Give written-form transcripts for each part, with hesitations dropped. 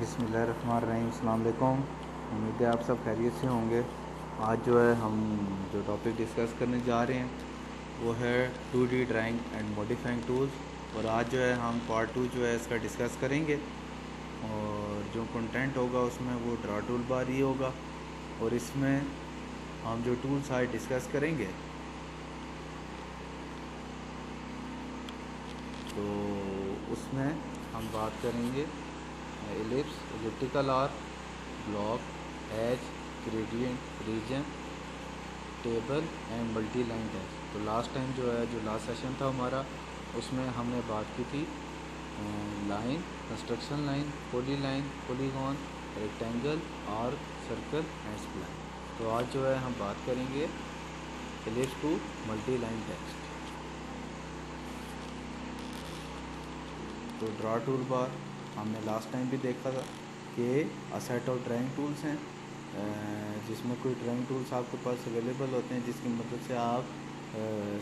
बिस्मिल्लाहिर्रहमानिर्रहीम, अस्सलाम वालेकुम। उम्मीद है आप सब खैरियत से होंगे। आज जो है हम जो टॉपिक डिस्कस करने जा रहे हैं वो है 2D drawing and modifying tools. और आज जो है हम पार्ट 2 जो है इसका डिस्कस करेंगे। और जो कंटेंट होगा उसमें वो ड्रा टूल बार ही होगा। और इसमें हम जो टूल्स आज डिस्कस करेंगे तो उसमें हम बात करेंगे ellipse, elliptical arc, block, edge, gradient, region, table and multiline test. तो लास्ट टाइम जो है जो लास्ट सेशन था हमारा उसमें हमने बात की थी line, construction line, polyline, polygon, rectangle, arc, circle and spline. तो आज जो है हम बात करेंगे ellipse to multiline text. तो ड्रा टूल बार हमने लास्ट टाइम भी देखा था कि a set of drawing tools हैं जिसमें कोई ड्राइंग टूल्स आपके पास अवेलेबल होते हैं जिसकी मदद से आप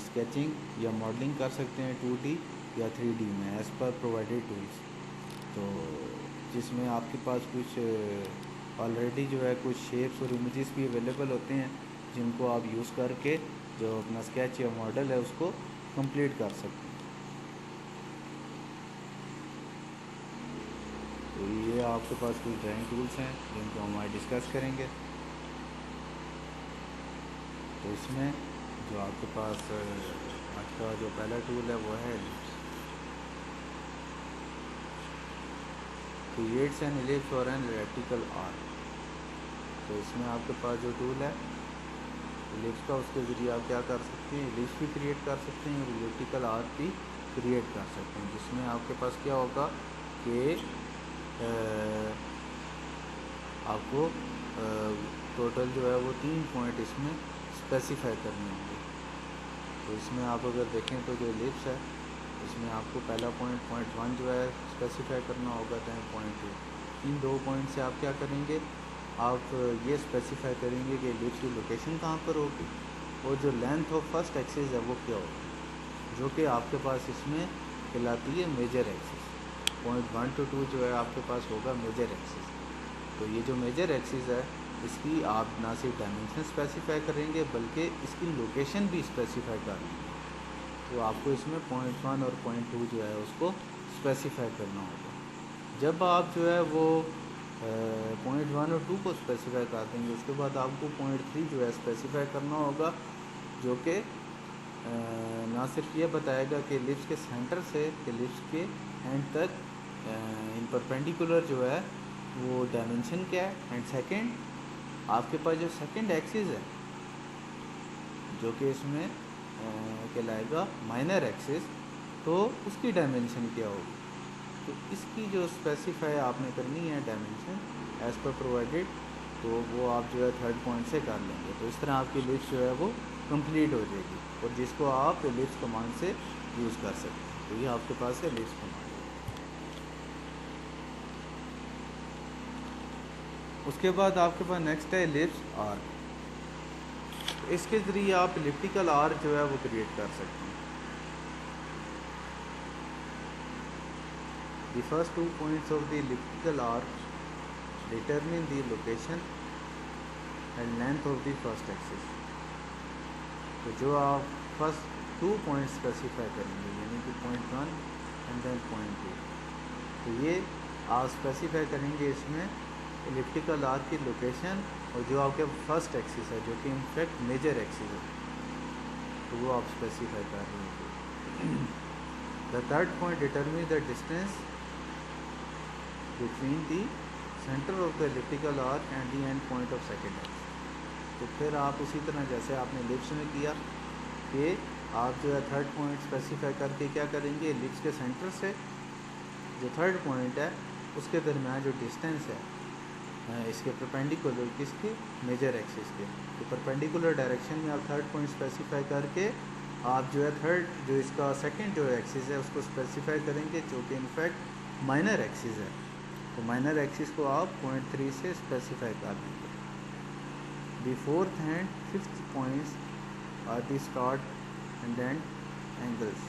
स्केचिंग या मॉडलिंग कर सकते हैं 2D या 3D में एज़ पर प्रोवाइडेड टूल्स। तो जिसमें आपके पास कुछ ऑलरेडी जो है कुछ शेप्स और इमेजेस भी अवेलेबल होते हैं जिनको आप यूज़ करके जो अपना स्केच या मॉडल है उसको कंप्लीट कर सकते हैं। तो ये आपके पास कुछ ड्राइंग टूल्स हैं जिनको हम आज डिस्कस करेंगे। तो इसमें जो आपके पास आज का जो पहला टूल है वो है एलिप्स। क्रिएट्स एन एलिप्स और एन रेक्टिकल आर्क। तो इसमें आपके पास जो टूल है एलिप्स का, उसके ज़रिए आप क्या कर सकते हैं, एलिप्स भी क्रिएट कर सकते हैं और एलिप्टिकल आर्क भी क्रिएट कर सकते हैं। जिसमें आपके पास क्या होगा कि आपको टोटल जो है वो 3 पॉइंट इसमें स्पेसिफाई करने होंगे। तो इसमें आप अगर देखें तो जो एलिप्स है इसमें आपको पहला पॉइंट 1 जो है स्पेसिफाई करना होगा, दैन पॉइंट 2। इन 2 पॉइंट से आप क्या करेंगे, आप ये स्पेसिफाई करेंगे कि एलिप्स की लोकेशन कहाँ पर होगी और जो लेंथ ऑफ फर्स्ट एक्सिस है वो क्या होगी, जो कि आपके पास इसमें कहलाती है मेजर एक्सिस। पॉइंट 1 to 2 जो है आपके पास होगा मेजर एक्सिस। तो ये जो मेजर एक्सिस है इसकी आप ना सिर्फ डायमेंशन स्पेसिफाई करेंगे बल्कि इसकी लोकेशन भी स्पेसिफाई कर लेंगे। तो आपको इसमें पॉइंट 1 और पॉइंट 2 जो है उसको स्पेसिफाई करना होगा। जब आप जो है वो पॉइंट 1 और 2 को स्पेसिफाई कर देंगे उसके बाद आपको पॉइंट 3 जो है स्पेसिफाई करना होगा, जो कि ना सिर्फ ये बताएगा कि एलिप्स के सेंटर से एलिप्स के एंड तक इन परपेंडिकुलर जो है वो डायमेंशन क्या है। एंड सेकंड आपके पास जो सेकंड एक्सिस है जो कि इसमें कहलाएगा माइनर एक्सिस, तो उसकी डायमेंशन क्या होगी। तो इसकी जो स्पेसिफाई आपने करनी है डायमेंशन एज़ पर प्रोवाइडेड, तो वो आप जो है थर्ड पॉइंट से कर लेंगे। तो इस तरह आपकी लिस्ट जो है वो कंप्लीट हो जाएगी और जिसको आप लिस्ट कमांड से यूज़ कर सकते हैं। तो ये आपके पास है लिस्ट कमांड। उसके बाद आपके पास नेक्स्ट है एलिप्स आर्क। इसके ज़रिए आप एलिप्टिकल आर्क जो है वो क्रिएट कर सकते हैं। The first 2 points of the elliptical arc determine the location and length of the first axis। तो जो आप फर्स्ट 2 पॉइंट स्पेसिफाई करेंगे यानी कि पॉइंट 1 एंड देन पॉइंट 2, तो ये आप स्पेसिफाई करेंगे इसमें एलिप्टिकल आर्क की लोकेशन और जो आपके फर्स्ट एक्सिस है जो कि इनफैक्ट मेजर एक्सिस है, तो वो आप स्पेसिफाई कर रहे हैं। The third point determine the distance between the centre of the elliptical arc and the and point of second axis. तो फिर आप उसी तरह जैसे आपने एलिप्स में किया कि आप जो है थर्ड पॉइंट स्पेसिफाई करके क्या करेंगे, एलिप्स के सेंटर से जो थर्ड पॉइंट है उसके दरमियान जो डिस्टेंस है इसके परपेंडिकुलर, किसके, मेजर एक्सिस के, तो परपेंडिकुलर डायरेक्शन में आप थर्ड पॉइंट स्पेसिफाई करके आप जो है थर्ड जो इसका सेकंड जो एक्सिस है उसको स्पेसिफाई करेंगे जो कि इनफैक्ट माइनर एक्सिस है। तो माइनर एक्सिस को आप पॉइंट 3 से स्पेसिफाई कर देंगे। The fourth and fifth points are the start and end angles.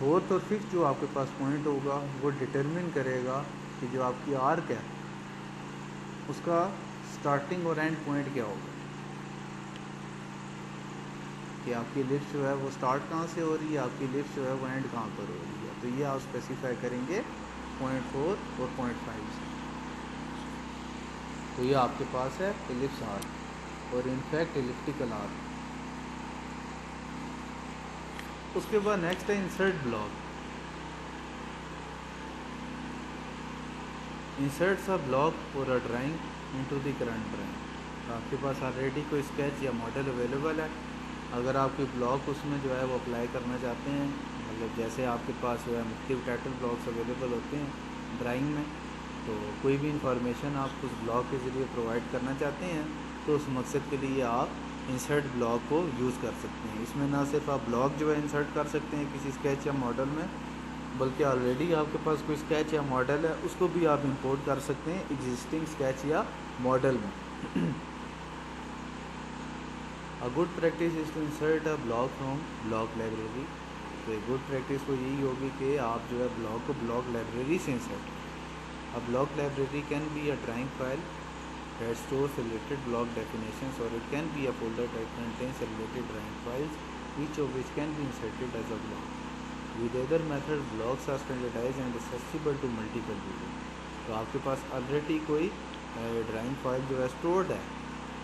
Fourth और फिफ्थ जो आपके पास पॉइंट होगा वो डिटरमिन करेगा कि जो आपकी आर्क है उसका स्टार्टिंग और एंड पॉइंट क्या होगा, कि आपकी लिफ्ट जो है वो स्टार्ट कहाँ से हो रही है, आपकी लिफ्ट जो है वो एंड कहाँ पर हो रही है। तो ये आप स्पेसिफाई करेंगे पॉइंट 4 और पॉइंट 5 से। तो ये आपके पास है एलिप्स आर्क और इनफैक्ट एलिप्टिकल आर्क। उसके बाद नेक्स्ट है insert block. Inserts a block और a drawing into the current drawing. तो आपके पास ऑलरेडी कोई स्केच या मॉडल अवेलेबल है, अगर आप कोई ब्लॉक उसमें जो है वो अप्लाई करना चाहते हैं, मतलब जैसे आपके पास जो है मुख्तलिफ टाइटल ब्लॉक्स अवेलेबल होते हैं ड्राइंग में, तो कोई भी इंफॉर्मेशन आप उस ब्लॉक के ज़रिए प्रोवाइड करना चाहते हैं तो उस मकसद के लिए आप इंसर्ट ब्लॉक को यूज़ कर सकते हैं। इसमें ना सिर्फ आप ब्लॉक जो है इंसर्ट कर सकते हैं किसी स्केच या मॉडल में, बल्कि ऑलरेडी आपके पास कोई स्केच या मॉडल है उसको भी आप इंपोर्ट कर सकते हैं एग्जिस्टिंग स्केच या मॉडल में। A good practice is to insert a block from block library. तो एक गुड प्रैक्टिस तो यही होगी कि आप जो है ब्लॉक को ब्लॉक लाइब्रेरी से insert. A block library can be a drawing file that stores related block definitions, or it can be a folder that contains related drawing files, each of which can be inserted as a block. With either method, blocks are standardized and accessible to multiple users. तो आपके पास already कोई drawing file जो है stored है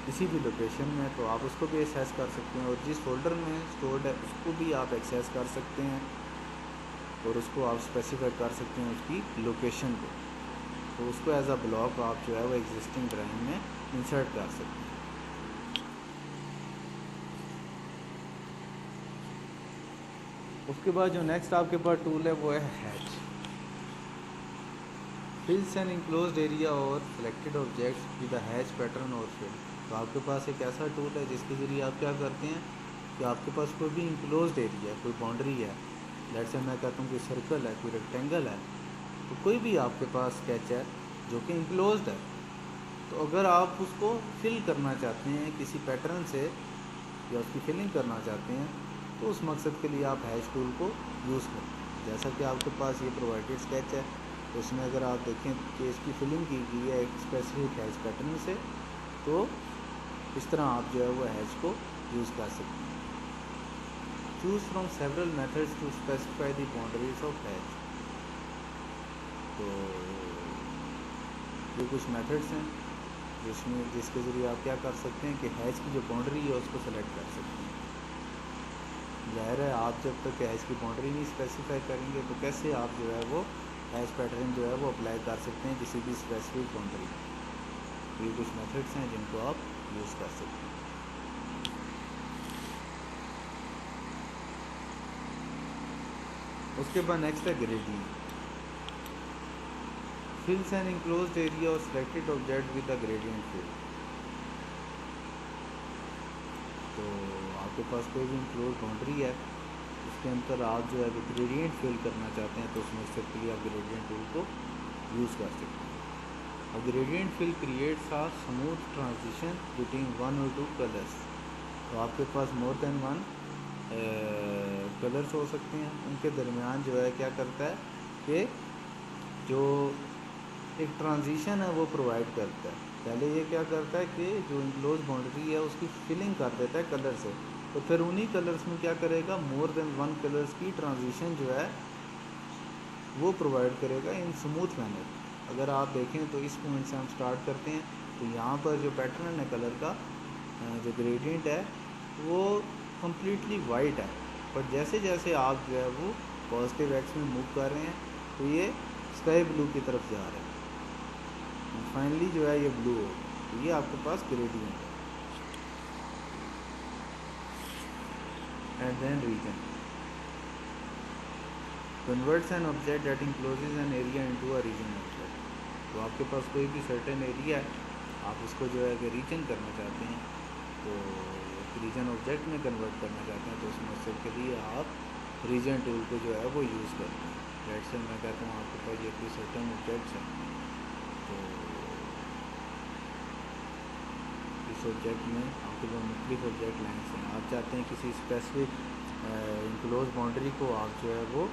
किसी भी location में, तो आप उसको भी एक्सेस कर सकते हैं, और जिस फोल्डर में स्टोर्ड है उसको भी आप एक्सेस कर सकते हैं और उसको आप स्पेसिफाई कर सकते हैं उसकी लोकेशन को। तो उसको एज अ ब्लॉक आप जो है वो एग्जिस्टिंग ड्राइंग में इंसर्ट कर सकते हैं। उसके बाद जो नेक्स्ट आपके पास टूल है वो है हैच। फिल्स एन इंक्लोज्ड एरिया और selected objects with a hatch pattern और फिल। तो आपके पास एक ऐसा टूल है जिसके ज़रिए आप क्या करते हैं कि आपके पास कोई भी इंक्लोज्ड एरिया है, कोई बाउंड्री है, लेट्स से मैं कहता हूँ कोई सर्कल है, कोई रेक्टेंगल है, तो कोई भी आपके पास स्केच है जो कि इंक्लोज्ड है, तो अगर आप उसको फिल करना चाहते हैं किसी पैटर्न से या उसकी फिलिंग करना चाहते हैं तो उस मकसद के लिए आप हैच टूल को यूज़ करते हैं। जैसा कि आपके पास ये प्रोवाइडेड स्केच है, तो इसमें अगर आप देखें कि इसकी फिलिंग की गई है एक स्पेसिफिक हैच पैटर्न से, तो इस तरह आप जो है वो हैच को यूज़ कर सकते हैं। Choose from several methods to specify the boundaries of hatch. तो ये कुछ मेथड्स हैं जिसके ज़रिए आप क्या कर सकते हैं कि हैच की जो बाउंड्री है उसको सेलेक्ट कर सकते हैं। ज़ाहिर है आप जब तक हैच की बाउंड्री नहीं स्पेसिफाई करेंगे तो कैसे आप जो है वो हैच पैटर्न जो है वो अप्लाई कर सकते हैं किसी भी स्पेसिफिक बाउंड्री। ये कुछ मेथड्स हैं जिनको आप यूज़ कर सकते हैं। उसके बाद नेक्स्ट है gradient. Fills an enclosed area और selected object with the gradient fill. तो आपके पास कोई भी इंक्लोज बाउंड्री है उसके अंदर आप जो है कि ग्रेडियंट फिल करना चाहते हैं तो उस मकसद के लिए आप ग्रेडियंट टूल को यूज़ कर सकते हैं। A gradient fill creates a smooth transition between one or two colors। तो आपके पास मोर देन वन कलर्स हो सकते हैं, उनके दरमियान जो है क्या करता है कि जो एक ट्रांजिशन है वो प्रोवाइड करता है। पहले ये क्या करता है कि जो इनक्लोज बाउंड्री है उसकी फिलिंग कर देता है कलर से, तो फिर उन्हीं कलर्स में क्या करेगा मोर देन वन कलर्स की ट्रांजिशन जो है वो प्रोवाइड करेगा इन स्मूथ मैनर। अगर आप देखें तो इस पॉइंट से हम स्टार्ट करते हैं, तो यहाँ पर जो पैटर्न है कलर का जो ग्रेडियंट है वो कम्प्लीटली वाइट है, पर जैसे जैसे आप जो है वो पॉजिटिव एक्स में मूव कर रहे हैं तो ये स्काई ब्लू की तरफ जा रहा है, फाइनली जो है ये ब्लू हो, तो ये आपके पास ग्रेडियंट है। And then region converts an object that encloses an area into a region object. तो आपके पास कोई भी सर्टेन एरिया है, आप उसको जो है कि रीजन करना चाहते हैं, तो रीजन ऑब्जेक्ट में कन्वर्ट करना चाहते हैं, तो उस मकसद के लिए आप रीजन टूल को जो है वो यूज़ करते हैं। लेट्स से मैं कहता हूँ आपके पास ये कोई सर्टेन ऑब्जेक्ट्स हैं, तो इस ऑब्जेक्ट में आपके पास मुख्तलिफ ऑब्जेक्ट लाइन्स हैं, आप चाहते हैं किसी स्पेसिफिक इनक्लोज बाउंड्री को आप जो है वो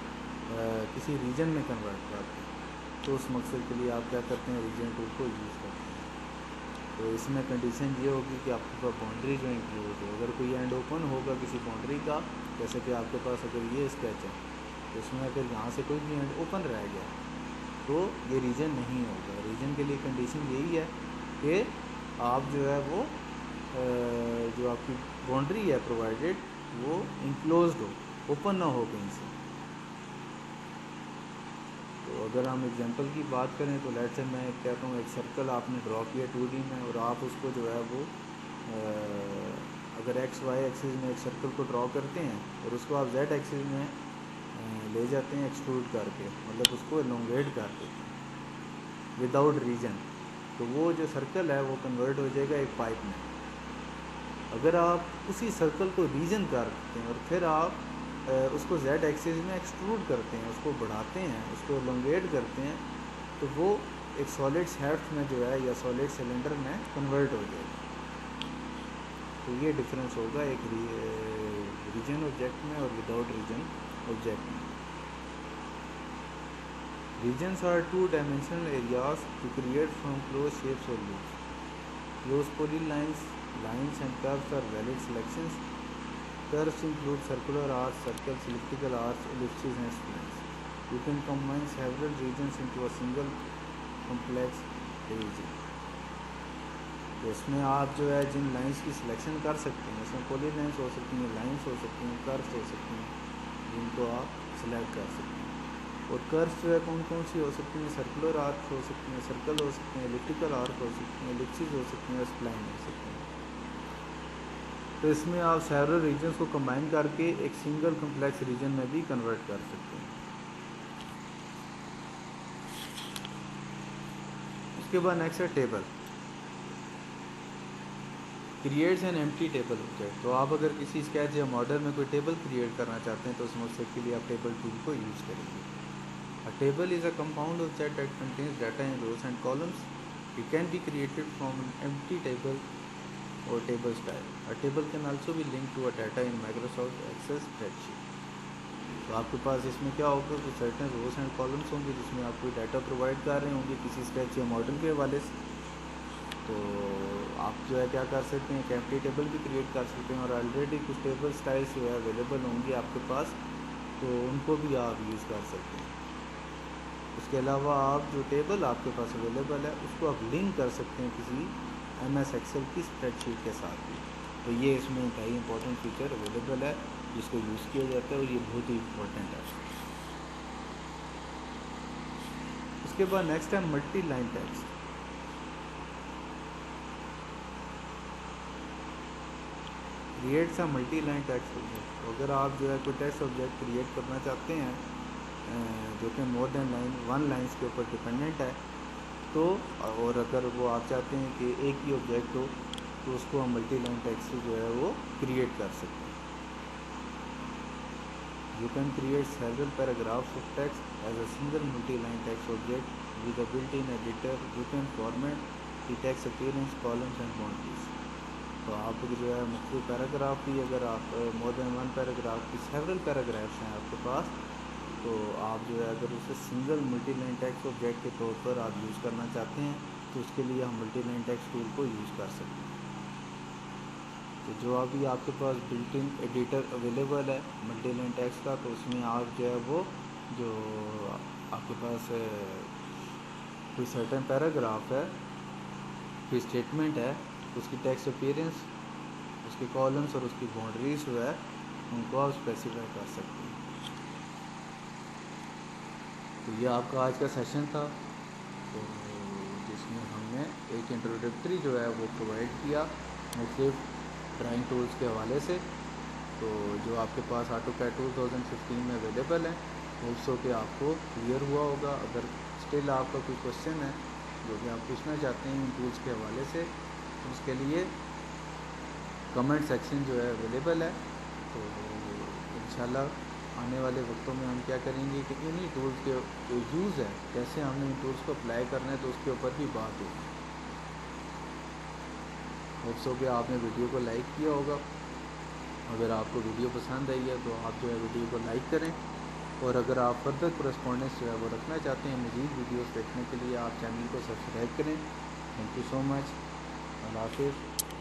किसी रीजन में कन्वर्ट करते हैं, तो उस मकसद के लिए आप क्या करते हैं, रीजन टूल को यूज़ करते हैं। तो इसमें कंडीशन ये होगी कि आपके पास बाउंड्री जो इंक्लूड हो, अगर कोई एंड ओपन होगा किसी बाउंड्री का, जैसे कि आपके पास अगर ये स्केच है तो इसमें अगर यहाँ से कोई भी एंड ओपन रह गया तो ये रीजन नहीं होगा। रीजन के लिए कंडीशन यही है कि आप जो है वो जो आपकी बाउंड्री है प्रोवाइडेड वो इंक्लोज्ड हो, ओपन ना हो कहीं से। तो अगर हम एग्जांपल की बात करें तो लेट्स से मैं कहता हूँ एक सर्कल आपने ड्रॉ किया 2D में, और आप उसको जो है वो अगर एक्स वाई एक्सिस में एक सर्कल को ड्रॉ करते हैं और उसको आप जेड एक्सिस में ले जाते हैं एक्सट्रूड करके, मतलब उसको एलोंगेट कर देते हैं विदाउट रीजन, तो वो जो सर्कल है वो कन्वर्ट हो जाएगा एक पाइप में। अगर आप उसी सर्कल को रीजन कर देते हैं और फिर आप उसको जेड एक्सिस में एक्सट्रूड करते हैं, उसको बढ़ाते हैं, उसको एलोंगेट करते हैं, तो वो एक सॉलिड शेफ्ट में जो है या सॉलिड सिलेंडर में कन्वर्ट हो जाएगा। तो ये डिफरेंस होगा एक रीजन ऑब्जेक्ट में और विदाउट रीजन ऑब्जेक्ट में। Regions are two-dimensional areas to create from closed shapes or loops. Closed polylines, lines and curves are valid selections. Curves include circular arcs, circles, elliptical arcs, ellipses and splines. You can combine several regions into a single complex region. तो इसमें आप जो है जिन lines की selection कर सकते हैं, इसमें पोली लाइंस हो सकती हैं, लाइंस हो सकती हैं, कर्व्स हो सकती हैं, जिनको आप सिलेक्ट कर सकते हैं। और कर्व्स जो है कौन कौन सी हो सकती हैं, सर्कुलर आर्क हो सकती हैं, सर्कल हो सकते हैं, एलिप्टिकल आर्क हो सकती हैं, एलिप्सिस हो सकती हैं, स्प्लाइन हो सकती हैं। तो इसमें आप सेवरल रीजन्स को कंबाइन करके एक सिंगल कम्प्लेक्स रीजन में भी कन्वर्ट कर सकते हैं। उसके बाद नेक्स्ट है table. Creates an empty table object. तो आप अगर किसी स्केच या मॉडल में कोई टेबल क्रिएट करना चाहते हैं तो उस मकसद के लिए आप टेबल टूल को यूज़ करेंगे। A table is a compound object that contains data in rows and columns. It can be created from an empty table or table style. A table can also be linked to a data in Microsoft Excel spreadsheet. तो आपके पास इसमें क्या होगा, कुछ certain rose and columns होंगे जिसमें आप कोई डाटा प्रोवाइड कर रहे होंगे किसी स्केच या मॉडल के हवाले से। तो आप जो है क्या कर सकते हैं, एम्प्टी टेबल भी क्रिएट कर सकते हैं, और ऑलरेडी कुछ टेबल स्टाइल्स जो है अवेलेबल होंगे आपके पास, तो उनको भी आप यूज़ कर सकते हैं। उसके अलावा आप जो टेबल आपके पास अवेलेबल है उसको आप लिंक कर सकते हैं किसी MS Excel की स्प्रेडशीट के साथ भी। तो ये इसमें कई इंपॉर्टेंट फीचर अवेलेबल है जिसको यूज़ किया जाता है और ये बहुत ही इम्पोर्टेंट है। उसके बाद नेक्स्ट है multi line text. Creates a multi line text object. तो अगर आप जो है कोई टेक्स्ट ऑब्जेक्ट क्रिएट करना चाहते हैं जो कि मोर देन वन लाइन्स के ऊपर डिपेंडेंट है, तो और अगर वो आप चाहते हैं कि एक ही ऑब्जेक्ट हो तो उसको हम मल्टी लाइन टेक्स्ट जो है वो क्रिएट कर सकते हैं। You can create several paragraphs of text as a single multiline text object with a built in editor. You can format the text appearance, columns and boundaries. तो आप जो है मुख्तलिफ पैराग्राफ भी, अगर आप मोर देन वन पैराग्राफ की several paragraphs हैं आपके पास, तो आप जो है अगर उसे single multiline text object के तौर पर आप यूज़ करना चाहते हैं तो उसके लिए हम मल्टी लाइन टेक्स्ट टूल को यूज़ कर सकते हैं। तो जो अभी आपके पास बिल्ट इन एडिटर अवेलेबल है मल्टी लाइन टेक्स्ट का, तो उसमें आप जो है वो जो आपके पास कोई सर्टेन पैराग्राफ है, कोई स्टेटमेंट है, उसकी टेक्स्ट अपीयरेंस, उसके कॉलम्स और उसकी बाउंड्रीज जो है उनको आप स्पेसिफाई कर सकते हैं। तो ये आपका आज का सेशन था, तो जिसमें हमने एक इंट्रोडक्टरी जो है वो प्रोवाइड किया मुख्तलिफ ड्राइंग टूल्स के हवाले से। तो जो आपके पास AutoCAD 2015 में अवेलेबल है, होप्स हो कि आपको क्लियर हुआ होगा। अगर स्टिल आपका कोई क्वेश्चन है जो कि आप पूछना चाहते हैं इन टूल्स के हवाले से, तो उसके लिए कमेंट सेक्शन जो है अवेलेबल है। तो इंशाल्लाह आने वाले वक्तों में हम क्या करेंगे कि इन्हीं टूल्स के जो यूज़ है, कैसे हमने इन टूल्स को अप्लाई करना है, तो उसके ऊपर भी बात होगी। होप्स हो कि आपने वीडियो को लाइक किया होगा। अगर आपको वीडियो पसंद आई है तो आप जो है वीडियो को लाइक करें और अगर आप फर्दर कोरेस्पॉन्डेंस जो है वो रखना चाहते हैं मज़ीद वीडियोस देखने के लिए, आप चैनल को सब्सक्राइब करें। Thank you so much. अल्लाह हाफिज़।